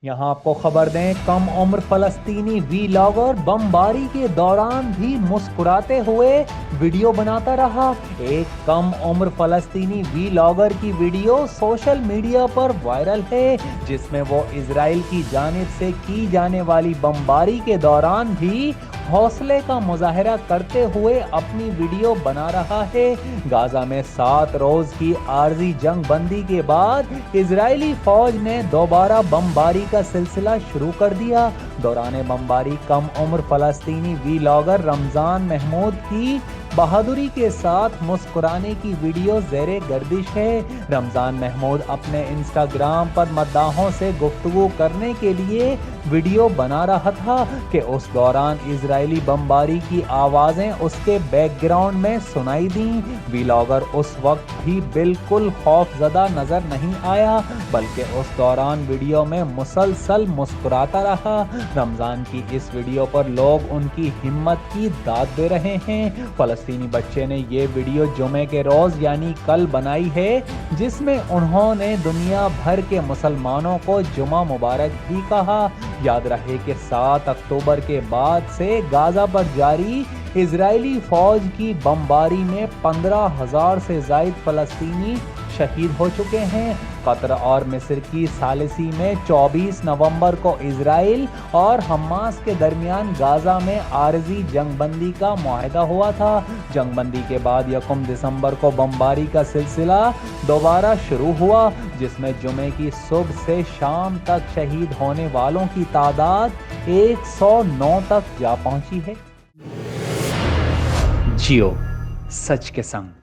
यहाँ आपको खबर दें, कम उम्र फलस्तीनी वीलॉगर बमबारी के दौरान भी मुस्कुराते हुए वीडियो बनाता रहा। एक कम उम्र फलस्तीनी वीलॉगर की वीडियो सोशल मीडिया पर वायरल है, जिसमें वो इजराइल की जानिब से की जाने वाली बमबारी के दौरान भी हौसले का मुजाहरा करते हुए अपनी वीडियो बना रहा है। गाजा में 7 रोज की आर्जी जंग बंदी के बाद इजरायली फौज ने दोबारा बमबारी का सिलसिला शुरू कर दिया। दौरान बमबारी कम उम्र फलस्तीनी वीलॉगर रमजान महमूद की बहादुरी के साथ मुस्कुराने की वीडियो ज़ेरे गर्दिश है। रमजान महमूद अपने इंस्टाग्राम पर मद्दाहों से गुफ्तगू करने के लिए वीडियो बना रहा था कि उस दौरान इजरायली बमबारी की आवाज़ें उसके बैकग्राउंड में सुनाई दी। वीलॉगर उस वक्त भी बिल्कुल खौफजदा नजर नहीं आया, बल्कि उस दौरान वीडियो में मुसलसल मुस्कुराता रहा। रमजान की इस वीडियो पर लोग उनकी हिम्मत की दाद दे रहे हैं। फलस्तीनी बच्चे ने ये वीडियो जुमे के रोज यानी कल बनाई है, जिसमें उन्होंने दुनिया भर के मुसलमानों को जुमा मुबारक भी कहा। याद रहे कि 7 अक्टूबर के बाद से गाजा पर जारी इजरायली फौज की बमबारी में 15,000 से जायद फलस्तीनी शहीद हो चुके हैं। कतर और मिस्र की सालिसी में 24 नवंबर को इजराइल और हमास के दरमियान गाजा में आरजी जंगबंदी का मुआहदा हुआ था। जंगबंदी के बाद 1 दिसंबर को बमबारी का सिलसिला दोबारा शुरू हुआ, जिसमें जुमे की सुबह से शाम तक शहीद होने वालों की तादाद 109 तक जा पहुंची है। जियो सच के संग।